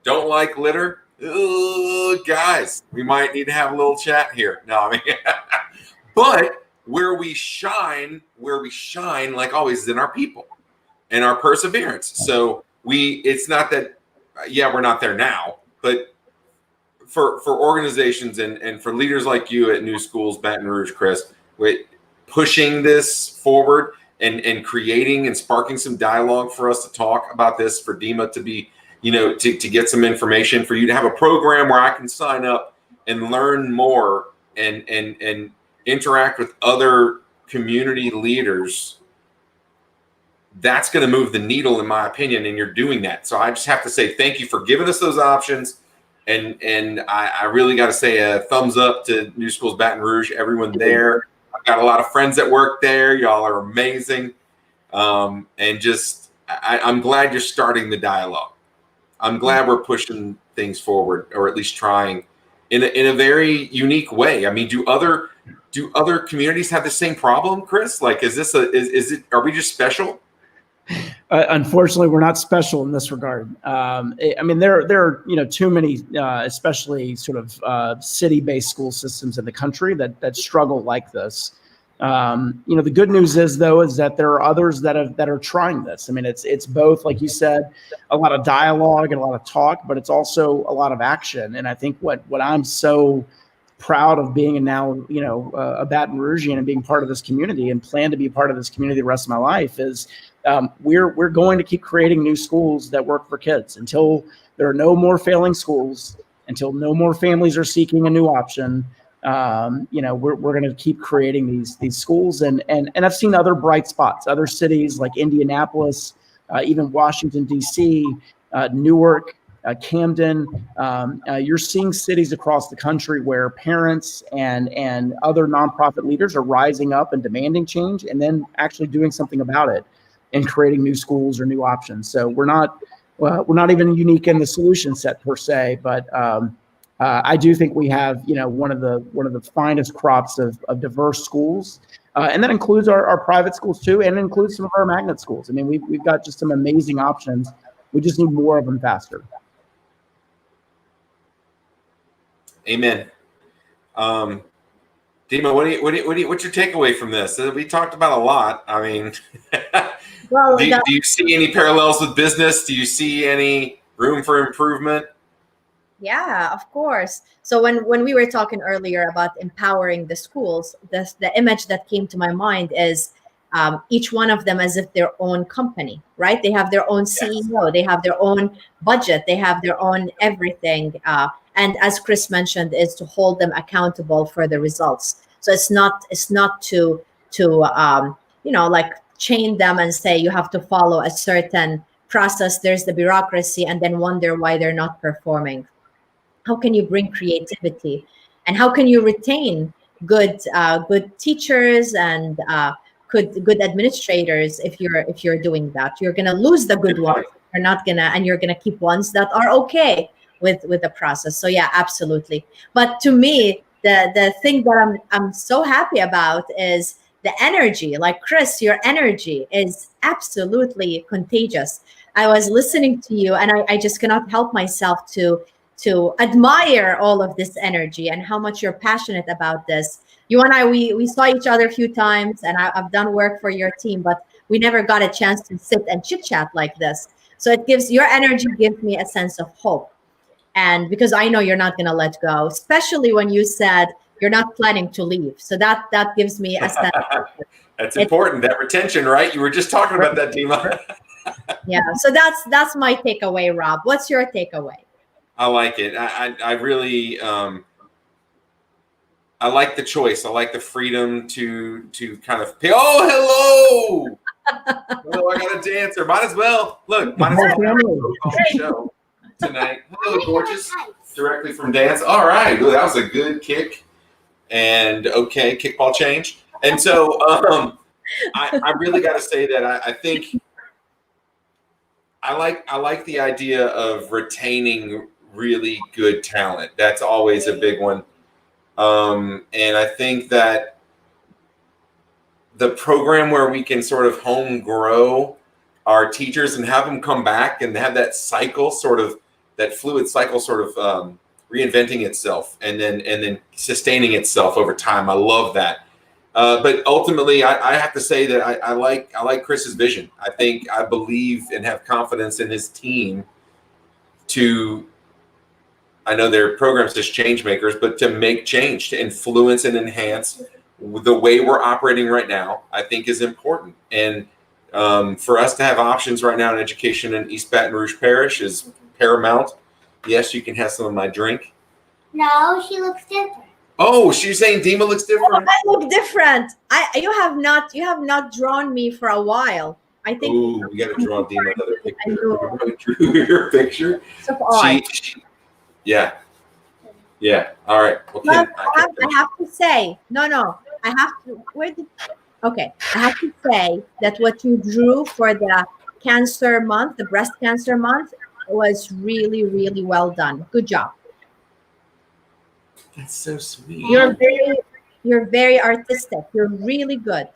don't like litter. Ooh, guys, we might need to have a little chat here. No, I mean, but where we shine, like always, is in our people and our perseverance. So it's not that, we're not there now, but for organizations and for leaders like you at New Schools, Baton Rouge, Chris, with pushing this forward, and creating and sparking some dialogue for us to talk about this, for Dima to be, to get some information, for you to have a program where I can sign up and learn more and interact with other community leaders. That's going to move the needle, in my opinion, and you're doing that. So I just have to say thank you for giving us those options. And I really got to say a thumbs up to New Schools Baton Rouge, everyone there. I've got a lot of friends that work there. Y'all are amazing. And just, I'm glad you're starting the dialogue. I'm glad we're pushing things forward, or at least trying in a very unique way. I mean, do other communities have the same problem, Chris? Like, are we just special? Unfortunately, we're not special in this regard. I mean, there are too many, especially sort of city-based school systems in the country that struggle like this. The good news is that there are others that are trying this. I mean, it's both, like you said, a lot of dialogue and a lot of talk, but it's also a lot of action. And I think what I'm so proud of being now, a Baton Rougean and being part of this community and plan to be part of this community the rest of my life is we're going to keep creating new schools that work for kids until there are no more failing schools, until no more families are seeking a new option. We're going to keep creating these schools, and I've seen other bright spots, other cities like Indianapolis, even Washington D.C., Newark, Camden. You're seeing cities across the country where parents and other nonprofit leaders are rising up and demanding change, and then actually doing something about it and creating new schools or new options. So we're not even unique in the solution set per se, but I do think we have one of the finest crops of diverse schools, and that includes our private schools too, and includes some of our magnet schools. I mean, we've got just some amazing options. We just need more of them faster. Amen. Dima, what's your takeaway from this? We talked about a lot. I mean, well, do you see any parallels with business? Do you see any room for improvement? Yeah, of course. So when we were talking earlier about empowering the schools, the image that came to my mind is each one of them as if their own company, right? They have their own CEO, they have their own budget, they have their own everything. And as Chris mentioned, is to hold them accountable for the results. So it's not to like chain them and say you have to follow a certain process. There's the bureaucracy, and then wonder why they're not performing. How can you bring creativity, and how can you retain good teachers and good administrators? If you're doing that, you're gonna lose the good ones. You're not gonna, and you're gonna keep ones that are okay with the process. So yeah, absolutely. But to me, the thing that I'm so happy about is the energy. Like Chris, your energy is absolutely contagious. I was listening to you, and I just cannot help myself to admire all of this energy and how much you're passionate about this. You and I, we saw each other a few times, and I've done work for your team, but we never got a chance to sit and chit chat like this. So your energy gives me a sense of hope. And because I know you're not going to let go, especially when you said you're not planning to leave. So that gives me a sense. That's important, that retention, right? You were just talking about that, Dima. Yeah. So that's my takeaway, Rob. What's your takeaway? I like it. I really, I like the choice. I like the freedom to kind of pay. Oh, hello. Oh, I got a dancer. Might as well have a show tonight. Hello, gorgeous. Directly from dance. All right. That was a good kick. And okay, kickball change. And so I really got to say that I think I like the idea of retaining really good talent. That's always a big one. And I think that the program where we can sort of home grow our teachers and have them come back and have that cycle that fluid cycle reinventing itself and then sustaining itself over time. I love that. But ultimately, I have to say that I like Chris's vision. I believe and have confidence in his team I know their programs as change makers, but to make change, to influence and enhance the way we're operating right now, I think is important. And for us to have options right now in education in East Baton Rouge Parish is paramount. Yes, you can have some of my drink. No, she looks different. Oh, she's saying Dima looks different. I look different. You have not drawn me for a while. I think. Oh, we got to draw Dima another picture. Everybody drew your picture. Yeah. All right. Okay. Well, I have to say, no. I have to. I have to say that what you drew for the cancer month, the breast cancer month, was really, really well done. Good job. That's so sweet. You're very artistic. You're really good.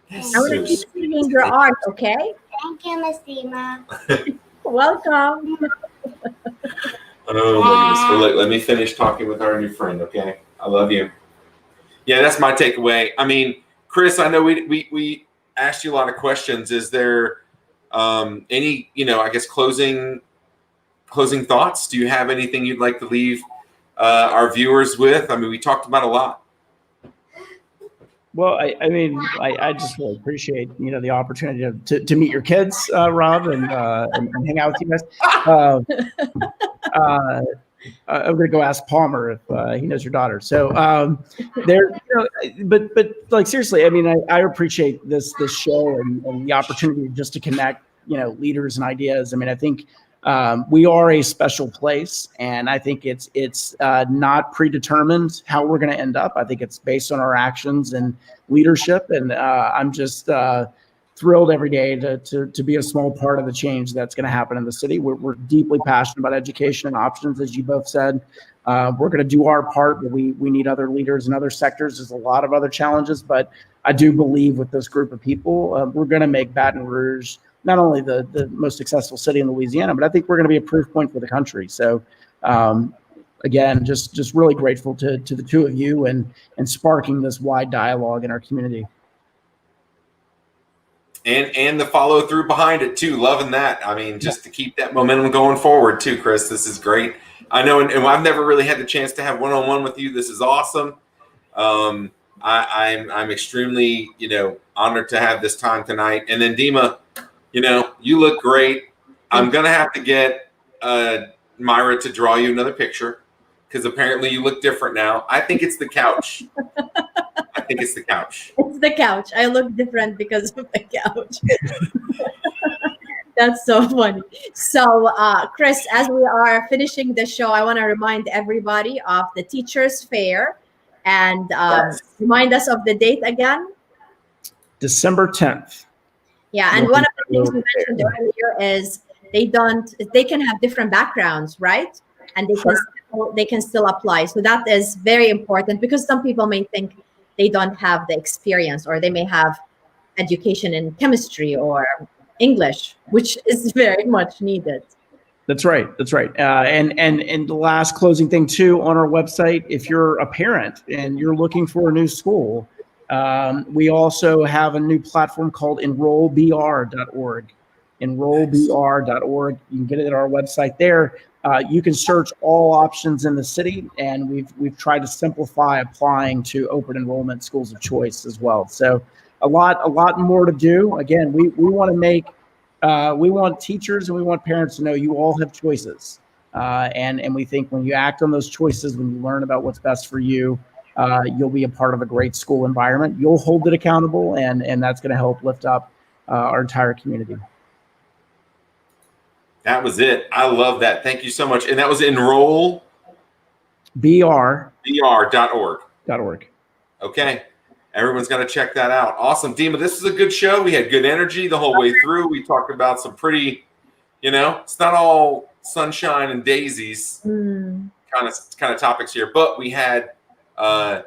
That's I want to keep seeing your art, okay? Thank you, Miss Dima. Welcome. Oh my goodness. Well, look, let me finish talking with our new friend, okay? I love you. Yeah, that's my takeaway. I mean, Chris, I know we asked you a lot of questions. Is there any, I guess closing thoughts? Do you have anything you'd like to leave our viewers with? I mean, we talked about a lot. Well, I just really appreciate, the opportunity to meet your kids, Rob, and hang out with you guys. I'm going to go ask Palmer if he knows your daughter. So but like seriously, I mean, I appreciate this show and the opportunity just to connect, leaders and ideas. I mean, I think we are a special place, and I think it's not predetermined how we're going to end up. I think it's based on our actions and leadership, and I'm just thrilled every day to be a small part of the change that's going to happen in the city. We're deeply passionate about education and options, as you both said. We're going to do our part, but we need other leaders in other sectors. There's a lot of other challenges, but I do believe with this group of people, we're going to make Baton Rouge not only the most successful city in Louisiana, but I think we're going to be a proof point for the country. So again, just really grateful to the two of you and sparking this wide dialogue in our community. And the follow through behind it too. Loving that. I mean, just to keep that momentum going forward too, Chris. This is great. I know, and I've never really had the chance to have one-on-one with you. This is awesome. I'm extremely, honored to have this time tonight. And then Dima, you look great. I'm gonna have to get Myra to draw you another picture because apparently you look different now. I think it's the couch. It's the couch. I look different because of the couch. That's so funny. So, Chris, as we are finishing the show, I want to remind everybody of the Teachers Fair and remind us of the date again. December 10th. Yeah, and one of the things we mentioned earlier is they can have different backgrounds, right? And they can still apply. So that is very important because some people may think they don't have the experience, or they may have education in chemistry or English, which is very much needed. That's right. And the last closing thing too, on our website, if you're a parent and you're looking for a new school, we also have a new platform called enrollbr.org. Enrollbr.org. You can get it at our website there. You can search all options in the city, and we've tried to simplify applying to open enrollment schools of choice as well. So a lot more to do. Again, we want to make we want teachers and we want parents to know you all have choices, and we think when you act on those choices, when you learn about what's best for you, you'll be a part of a great school environment. You'll hold it accountable, and that's going to help lift up our entire community. That was it. I love that. Thank you so much. And that was enrollbr.org. Okay. Everyone's going to check that out. Awesome. Dima, this is a good show. We had good energy the whole way through. We talked about some pretty, it's not all sunshine and daisies kind of topics here, but we had, I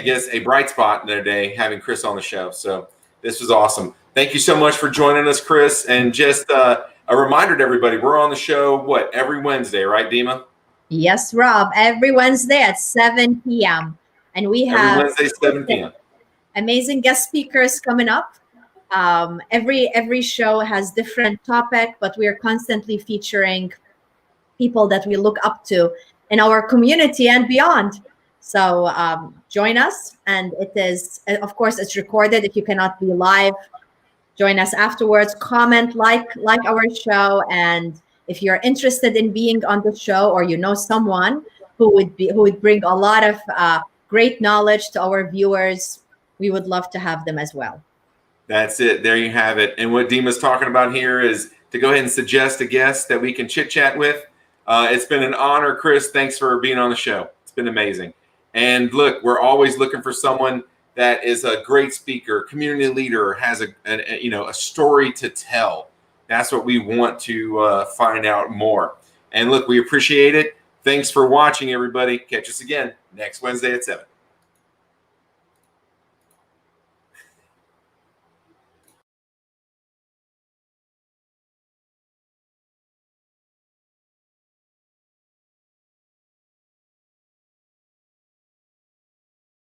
guess, a bright spot in their day having Chris on the show. So this was awesome. Thank you so much for joining us, Chris. And just a reminder to everybody, we're on the show, every Wednesday, right, Dima? Yes, Rob, every Wednesday at 7 p.m. And we have every Wednesday, 7 p.m. amazing guest speakers coming up. Every show has different topic, but we are constantly featuring people that we look up to in our community and beyond. So join us, and it is, of course, it's recorded. If you cannot be live, join us afterwards. Comment, like our show, and if you're interested in being on the show, or you know someone who would bring a lot of great knowledge to our viewers, we would love to have them as well. That's it. There you have it. And what Dima's talking about here is to go ahead and suggest a guest that we can chit chat with. It's been an honor, Chris. Thanks for being on the show. It's been amazing. And look, we're always looking for someone that is a great speaker, community leader, has a story to tell. That's what we want to find out more. And look, we appreciate it. Thanks for watching, everybody. Catch us again next Wednesday at 7.